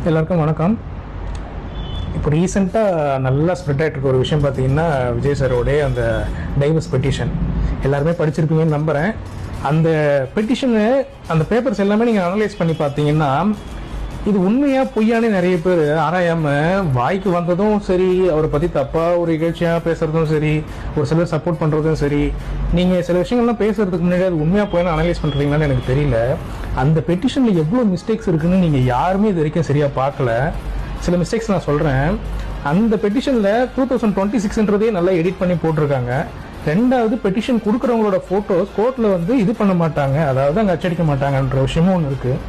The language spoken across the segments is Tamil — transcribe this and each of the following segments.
எல்லாருக்கும் வணக்கம். இப்போ ரீசெண்டாக நல்லா ஸ்ப்ரெட் ஆகிட்டு இருக்க ஒரு விஷயம் பார்த்தீங்கன்னா, விஜய் சாரோடைய அந்த டைவர்ஸ் பெட்டிஷன் எல்லாருமே படிச்சிருப்பீங்கன்னு நம்புகிறேன். அந்த பெட்டிஷனு, அந்த பேப்பர்ஸ் எல்லாமே நீங்கள் அனலைஸ் பண்ணி பார்த்தீங்கன்னா, இது உண்மையாக பொய்யானே நிறைய பேர் ஆராயாமல் வாய்க்கு வந்ததும் சரி, அவரை பற்றி தப்பாக ஒரு இகழ்ச்சியாக பேசுகிறதும் சரி, ஒரு சிலர் சப்போர்ட் பண்ணுறதும் சரி, நீங்கள் சில விஷயங்கள்லாம் பேசுகிறதுக்கு முன்னாடி அது உண்மையாக போய் அனலைஸ் பண்ணுறீங்களான்னு எனக்கு தெரியல. அந்த பெட்டிஷனில் எவ்வளோ மிஸ்டேக்ஸ் இருக்குன்னு நீங்கள் யாருமே இது வரைக்கும் சரியாக பார்க்கல. சில மிஸ்டேக்ஸ் நான் சொல்கிறேன். அந்த பெட்டிஷனில் 2026 நல்லா எடிட் பண்ணி போட்டிருக்காங்க. ரெண்டாவது, பெட்டிஷன் கொடுக்குறவங்களோட ஃபோட்டோஸ் கோர்ட்டில் இது பண்ண மாட்டாங்க, அதாவது அங்கே அச்சடிக்க மாட்டாங்கன்ற விஷயமும் ஒன்று இருக்குது.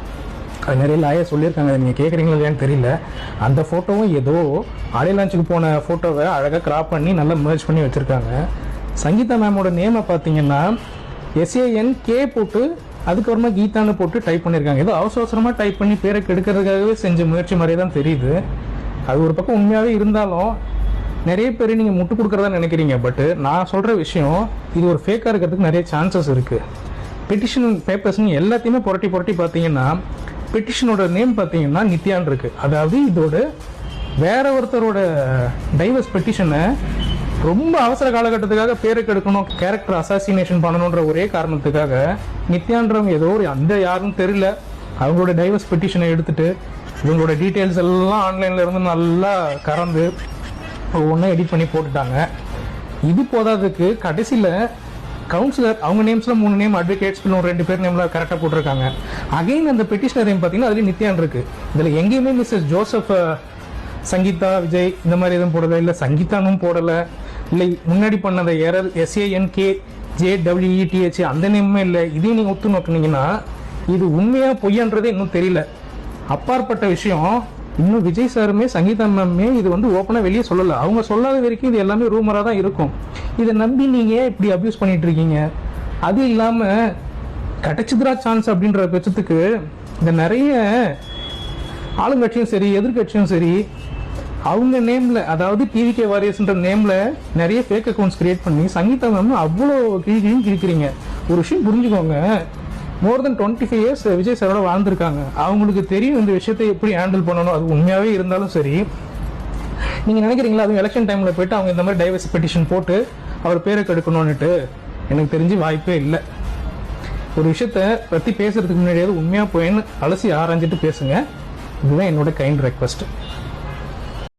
அது நிறைய லாயர் சொல்லியிருக்காங்க. நீங்கள் கேட்குறீங்களா இல்லையான்னு தெரியல. அந்த ஃபோட்டோவும் ஏதோ ஆடியோ லான்ச்சுக்கு போன ஃபோட்டோவை அழகாக கிராப் பண்ணி நல்லா மர்ஜ் பண்ணி வச்சுருக்காங்க. சங்கீதா மேமோட நேமை பார்த்தீங்கன்னா SANK போட்டு அதுக்கப்புறமா கீதான்னு போட்டு டைப் பண்ணியிருக்காங்க. ஏதோ அவசரமாக டைப் பண்ணி பேரை கெடுக்கிறதுக்காகவே செஞ்ச முயற்சி மாதிரியே தான் தெரியுது. அது ஒரு பக்கம் உண்மையாகவே இருந்தாலும் நிறைய பேர் நீங்கள் முட்டு கொடுக்குறதா நினைக்கிறீங்க. பட்டு நான் சொல்கிற விஷயம், இது ஒரு ஃபேக்காக இருக்கிறதுக்கு நிறைய சான்சஸ் இருக்குது. பெட்டிஷன் பேப்பர்ஸ்னு எல்லாத்தையுமே புரட்டி பார்த்தீங்கன்னா, பெட்டிஷனோட நேம் பார்த்தீங்கன்னா நித்யான் இருக்குது. அதாவது இதோட வேற ஒருத்தரோட டைவர்ஸ் பெட்டிஷனை ரொம்ப அவசர காலகட்டத்துக்காக பேருக்கு எடுக்கணும், கேரக்டர் அசாசினேஷன் பண்ணணுன்ற ஒரே காரணத்துக்காக நித்யான்றவங்க ஏதோ ஒரு அந்த யாருன்னு தெரியல அவங்களோட டைவர்ஸ் பெட்டிஷனை எடுத்துட்டு இவங்களோட டீட்டெயில்ஸ் எல்லாம் ஆன்லைனில் இருந்து நல்லா கறந்து ஒவ்வொன்றும் எடிட் பண்ணி போட்டுட்டாங்க. இது போதாதுக்கு கடைசியில் கவுன்சிலர் அவங்க நேம்ஸில் 3 நேம், அட்வொகேட்ஸ் 2 பேர் நேமில் கரெக்டாக போட்டிருக்காங்க. அகைன் அந்த பெட்டிஷனர் நேம் பார்த்தீங்கன்னா அதுலேயும் நித்யான் இருக்குது. இதில் எங்கேயுமே மிஸ்ஸஸ் ஜோசப், சங்கீதா, விஜய் இந்த மாதிரி எதுவும் போடலை, இல்லை சங்கீதானும் போடலை, இல்லை முன்னாடி பண்ணதை SANK JWETH அந்த நேமுமே இல்லை. இதையும் நீங்கள் ஒத்து நோக்குனீங்கன்னா இது உண்மையாக பொய்யன்றதே இன்னும் தெரியல. அப்பாற்பட்ட விஷயம், இன்னும் விஜய் சாருமே சங்கீதா மேமே இது ஓப்பனாக வெளியே சொல்லலை. அவங்க சொல்லாத வரைக்கும் இது எல்லாமே ரூமராக தான் இருக்கும். இதை நம்பி நீங்கள் இப்படி அப்யூஸ் பண்ணிட்டு இருக்கீங்க. அது இல்லாமல் கிடைச்சதுரா சான்ஸ் அப்படின்ற பட்சத்துக்கு இந்த நிறைய ஆளுங்கட்சியும் சரி எதிர்கட்சியும் சரி அவங்க நேமில், அதாவது TVK வாரியர்ஸ்ன்ற நேமில் நிறைய ஃபேக் அக்கௌண்ட்ஸ் கிரியேட் பண்ணி சங்கீதா மேம் அவ்வளோ கிழிக்கிறீங்க. ஒரு விஷயம் புரிஞ்சுக்கோங்க, மோர் தென் 25 இயர்ஸ் விஜய் சாரோட வாழ்ந்துருக்காங்க. அவங்களுக்கு தெரியும் இந்த விஷயத்தை எப்படி ஹேண்டில் பண்ணணும். அது உண்மையாகவே இருந்தாலும் சரி, நீங்கள் நினைக்கிறீங்களா அதுவும் எலெக்ஷன் டைமில் போய்ட்டு அவங்க இந்த மாதிரி டைவர்ஸ் பெட்டிஷன் போட்டு அவர் பேரை கெடுக்கணும்னுட்டு? எனக்கு தெரிஞ்சு வாய்ப்பே இல்லை. ஒரு விஷயத்தை பற்றி பேசுறதுக்கு முன்னாடியாவது உண்மையாக போயின்னு அலசி ஆராய்ஞ்சிட்டு பேசுங்க. இதுதான் என்னோட கைண்ட் ரெக்வஸ்ட்.